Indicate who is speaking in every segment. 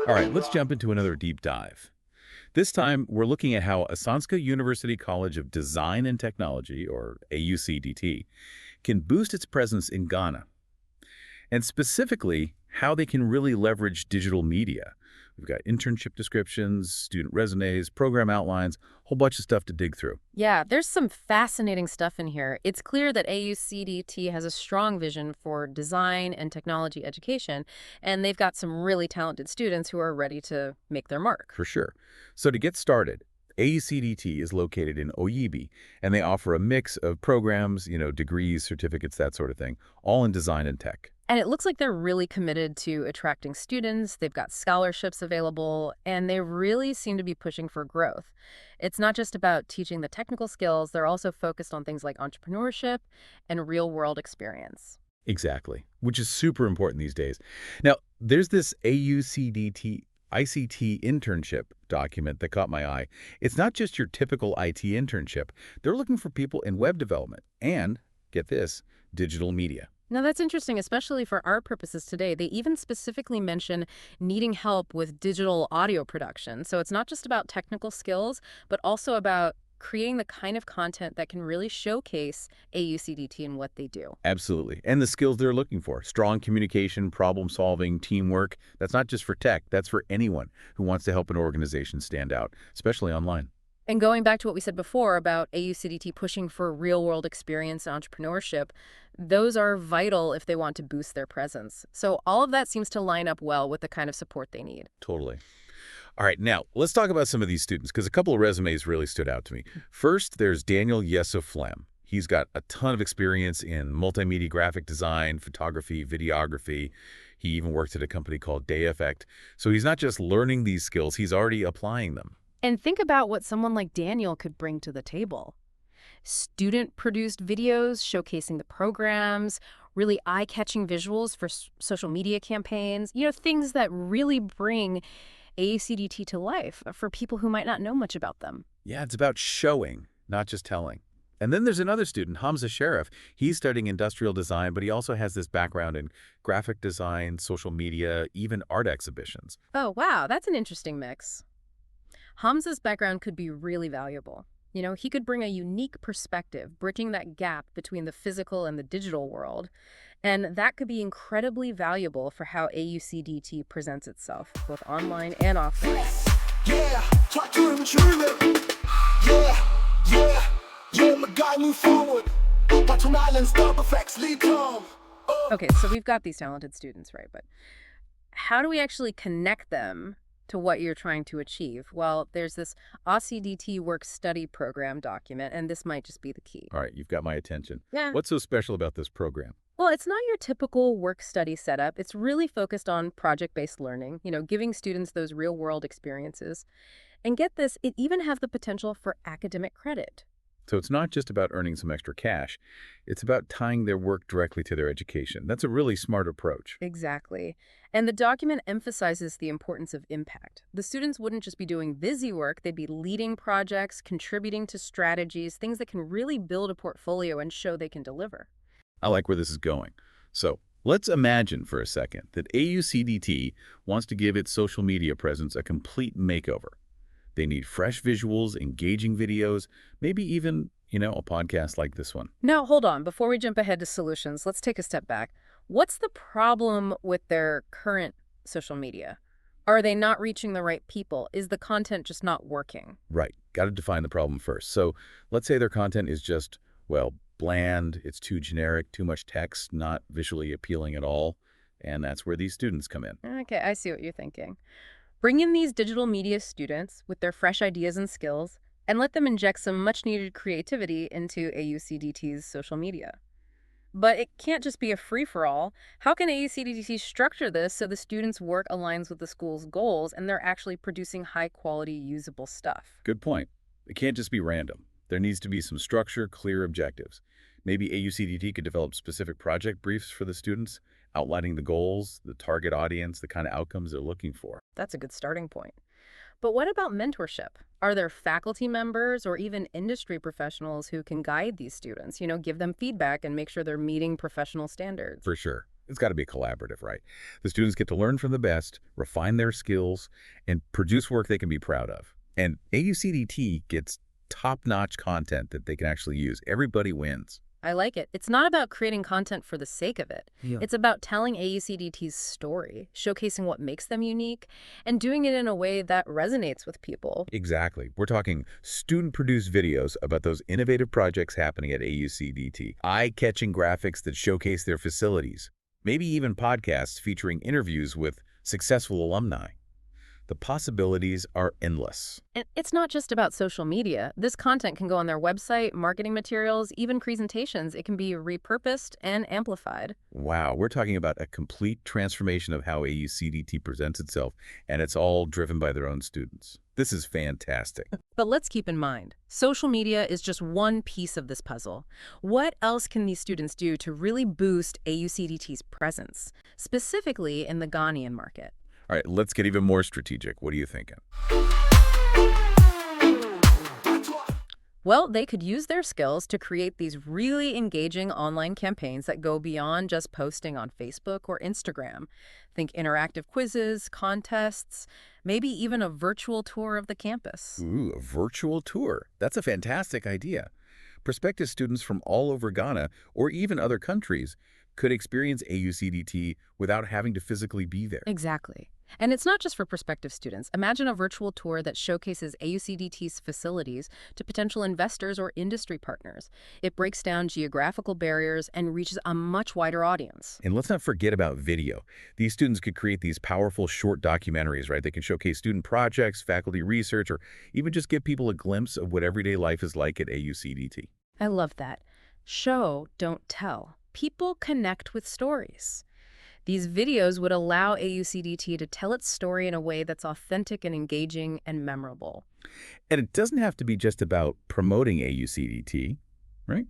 Speaker 1: All right, let's jump into another deep dive. This time, we're looking at how Asanska University College of Design and Technology, or AUCDT, can boost its presence in Ghana, and specifically, how they can really leverage digital media. We've got internship descriptions, student resumes, program outlines, a whole bunch of stuff to dig through.
Speaker 2: Yeah, there's some fascinating stuff in here. It's clear that AUCDT has a strong vision for design and technology education, and they've got some really talented students who are ready to make their mark.
Speaker 1: For sure. So to get started, AUCDT is located in Oyibi, and they offer a mix of programs, degrees, certificates, that sort of thing, all in design and tech.
Speaker 2: And it looks like they're really committed to attracting students. They've got scholarships available, and they really seem to be pushing for growth. It's not just about teaching the technical skills. They're also focused on things like entrepreneurship and real-world experience.
Speaker 1: Exactly, which is super important these days. Now, there's this AUCDT ICT internship document that caught my eye. It's not just your typical IT internship. They're looking for people in web development and, get this, digital media.
Speaker 2: Now, that's interesting, especially for our purposes today. They even specifically mention needing help with digital audio production. So it's not just about technical skills, but also about creating the kind of content that can really showcase AUCDT and what they do.
Speaker 1: Absolutely. And the skills they're looking for: strong communication, problem solving, teamwork. That's not just for tech. That's for anyone who wants to help an organization stand out, especially online.
Speaker 2: And going back to what we said before about AUCDT pushing for real-world experience and entrepreneurship, those are vital if they want to boost their presence. So all of that seems to line up well with the kind of support they need.
Speaker 1: Totally. All right, now let's talk about some of these students, because a couple of resumes really stood out to me. First, there's Daniel Yesoflem. He's got a ton of experience in multimedia graphic design, photography, videography. He even worked at a company called Day Effect. So he's not just learning these skills, he's already applying them.
Speaker 2: And think about what someone like Daniel could bring to the table. Student-produced videos showcasing the programs, really eye-catching visuals for social media campaigns, things that really bring AUCDT to life for people who might not know much about them.
Speaker 1: Yeah, it's about showing, not just telling. And then there's another student, Hamza Sheriff. He's studying industrial design, but he also has this background in graphic design, social media, even art exhibitions.
Speaker 2: Oh, wow, that's an interesting mix. Hamza's background could be really valuable. He could bring a unique perspective, bridging that gap between the physical and the digital world. And that could be incredibly valuable for how AUCDT presents itself, both online and offline.
Speaker 3: Yeah, talk to him truly. Yeah, my guy, move forward. Bottom Island's double facts lead on.
Speaker 2: Okay, so we've got these talented students, right? But how do we actually connect them to what you're trying to achieve? Well, there's this AUCDT work study program document, and this might just be the key.
Speaker 1: All right, you've got my attention.
Speaker 2: Yeah.
Speaker 1: What's so special about this program?
Speaker 2: Well, it's not your typical work study setup. It's really focused on project-based learning, giving students those real-world experiences. And get this, it even has the potential for academic credit.
Speaker 1: So it's not just about earning some extra cash. It's about tying their work directly to their education. That's a really smart approach.
Speaker 2: Exactly. And the document emphasizes the importance of impact. The students wouldn't just be doing busy work, they'd be leading projects, contributing to strategies, things that can really build a portfolio and show they can deliver.
Speaker 1: I like where this is going. So let's imagine for a second that AUCDT wants to give its social media presence a complete makeover. They need fresh visuals, engaging videos, maybe even, a podcast like this one.
Speaker 2: Now, hold on. Before we jump ahead to solutions, let's take a step back. What's the problem with their current social media? Are they not reaching the right people? Is the content just not working?
Speaker 1: Right. Got to define the problem first. So let's say their content is just, bland, it's too generic, too much text, not visually appealing at all. And that's where these students come in.
Speaker 2: Okay, I see what you're thinking. Bring in these digital media students with their fresh ideas and skills, and let them inject some much-needed creativity into AUCDT's social media. But it can't just be a free-for-all. How can AUCDT structure this so the students' work aligns with the school's goals and they're actually producing high-quality, usable stuff?
Speaker 1: Good point. It can't just be random. There needs to be some structure, clear objectives. Maybe AUCDT could develop specific project briefs for the students, outlining the goals, the target audience, the kind of outcomes they're looking for.
Speaker 2: That's a good starting point. But what about mentorship? Are there faculty members or even industry professionals who can guide these students, give them feedback and make sure they're meeting professional standards?
Speaker 1: For sure. It's got to be collaborative, right? The students get to learn from the best, refine their skills, and produce work they can be proud of. And AUCDT gets top-notch content that they can actually use. Everybody wins.
Speaker 2: I like it. It's not about creating content for the sake of it.
Speaker 1: Yeah.
Speaker 2: It's about telling AUCDT's story, showcasing what makes them unique, and doing it in a way that resonates with people.
Speaker 1: Exactly. We're talking student-produced videos about those innovative projects happening at AUCDT, eye-catching graphics that showcase their facilities, maybe even podcasts featuring interviews with successful alumni. The possibilities are endless.
Speaker 2: And it's not just about social media. This content can go on their website, marketing materials, even presentations. It can be repurposed and amplified.
Speaker 1: Wow, we're talking about a complete transformation of how AUCDT presents itself, and it's all driven by their own students. This is fantastic.
Speaker 2: But let's keep in mind, social media is just one piece of this puzzle. What else can these students do to really boost AUCDT's presence, specifically in the Ghanaian market?
Speaker 1: All right, let's get even more strategic. What are you thinking?
Speaker 2: Well, they could use their skills to create these really engaging online campaigns that go beyond just posting on Facebook or Instagram. Think interactive quizzes, contests, maybe even a virtual tour of the campus.
Speaker 1: Ooh, a virtual tour. That's a fantastic idea. Prospective students from all over Ghana, or even other countries, could experience AUCDT without having to physically be there.
Speaker 2: Exactly. And it's not just for prospective students. Imagine a virtual tour that showcases AUCDT's facilities to potential investors or industry partners. It breaks down geographical barriers and reaches a much wider audience.
Speaker 1: And let's not forget about video. These students could create these powerful short documentaries, right? They can showcase student projects, faculty research, or even just give people a glimpse of what everyday life is like at AUCDT.
Speaker 2: I love that. Show, don't tell. People connect with stories. These videos would allow AUCDT to tell its story in a way that's authentic and engaging and memorable.
Speaker 1: And it doesn't have to be just about promoting AUCDT, right?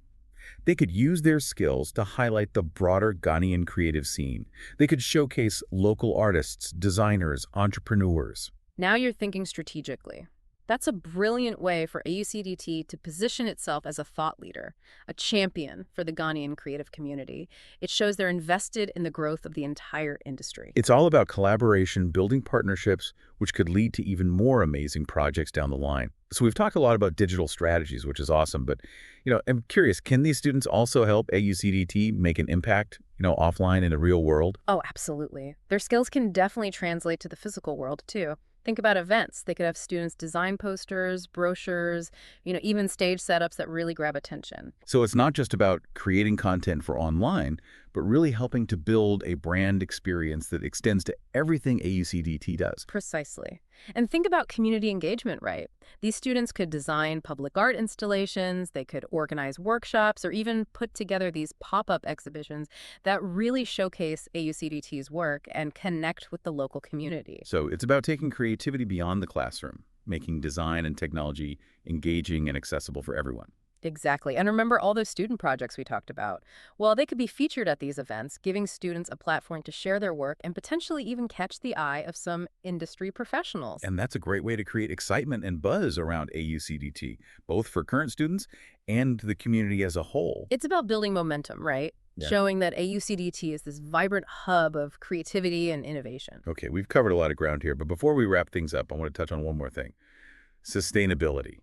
Speaker 1: They could use their skills to highlight the broader Ghanaian creative scene. They could showcase local artists, designers, entrepreneurs.
Speaker 2: Now you're thinking strategically. That's a brilliant way for AUCDT to position itself as a thought leader, a champion for the Ghanaian creative community. It shows they're invested in the growth of the entire industry.
Speaker 1: It's all about collaboration, building partnerships, which could lead to even more amazing projects down the line. So we've talked a lot about digital strategies, which is awesome, but I'm curious, can these students also help AUCDT make an impact, offline in the real world?
Speaker 2: Oh, absolutely. Their skills can definitely translate to the physical world, too. Think about events. They could have students design posters, brochures, even stage setups that really grab attention.
Speaker 1: So it's not just about creating content for online, but really helping to build a brand experience that extends to everything AUCDT does.
Speaker 2: Precisely. And think about community engagement, right? These students could design public art installations, they could organize workshops, or even put together these pop-up exhibitions that really showcase AUCDT's work and connect with the local community.
Speaker 1: So it's about taking creativity beyond the classroom, making design and technology engaging and accessible for everyone.
Speaker 2: Exactly. And remember all those student projects we talked about? Well, they could be featured at these events, giving students a platform to share their work and potentially even catch the eye of some industry professionals.
Speaker 1: And that's a great way to create excitement and buzz around AUCDT, both for current students and the community as a whole.
Speaker 2: It's about building momentum, right?
Speaker 1: Yeah.
Speaker 2: Showing that AUCDT is this vibrant hub of creativity and innovation.
Speaker 1: Okay, we've covered a lot of ground here, but before we wrap things up, I want to touch on one more thing. Sustainability.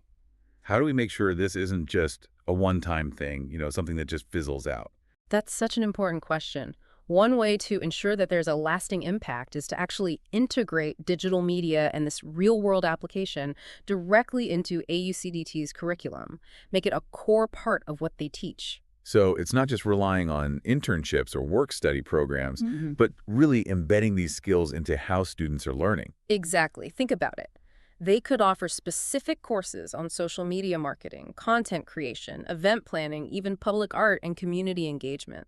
Speaker 1: How do we make sure this isn't just a one-time thing, something that just fizzles out?
Speaker 2: That's such an important question. One way to ensure that there's a lasting impact is to actually integrate digital media and this real-world application directly into AUCDT's curriculum. Make it a core part of what they teach.
Speaker 1: So it's not just relying on internships or work-study programs,
Speaker 2: Mm-hmm.
Speaker 1: but really embedding these skills into how students are learning.
Speaker 2: Exactly. Think about it. They could offer specific courses on social media marketing, content creation, event planning, even public art and community engagement.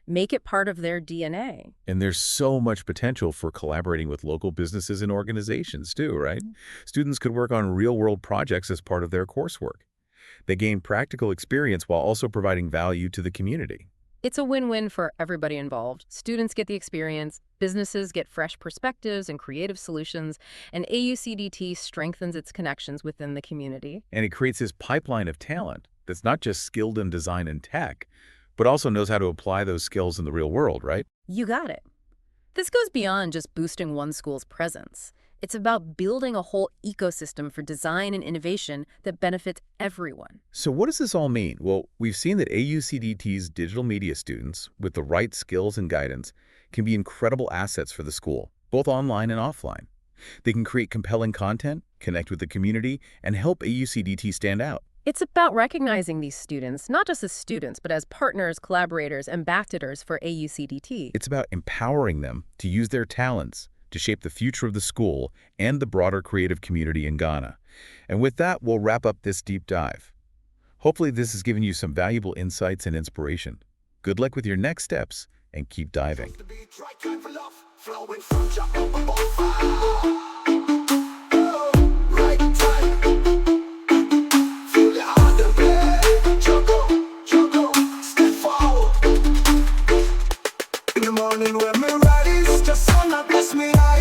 Speaker 2: Make it part of their DNA.
Speaker 1: And there's so much potential for collaborating with local businesses and organizations too, right?
Speaker 2: Mm-hmm.
Speaker 1: Students could work on real-world projects as part of their coursework. They gain practical experience while also providing value to the community.
Speaker 2: It's a win-win for everybody involved. Students get the experience, businesses get fresh perspectives and creative solutions, and AUCDT strengthens its connections within the community.
Speaker 1: And it creates this pipeline of talent that's not just skilled in design and tech, but also knows how to apply those skills in the real world, right?
Speaker 2: You got it. This goes beyond just boosting one school's presence. It's about building a whole ecosystem for design and innovation that benefits everyone.
Speaker 1: So what does this all mean? Well, we've seen that AUCDT's digital media students, with the right skills and guidance, can be incredible assets for the school, both online and offline. They can create compelling content, connect with the community, and help AUCDT stand out.
Speaker 2: It's about recognizing these students, not just as students, but as partners, collaborators, ambassadors for AUCDT.
Speaker 1: It's about empowering them to use their talents to shape the future of the school and the broader creative community in Ghana. And with that, we'll wrap up this deep dive. Hopefully this has given you some valuable insights and inspiration. Good luck with your next steps and keep diving.
Speaker 3: The beat, right time for love, flowing from your upper fire. Right time. Feel the heart and play. Juggle, step forward. In the morning when me rise, just sun that bless me eyes.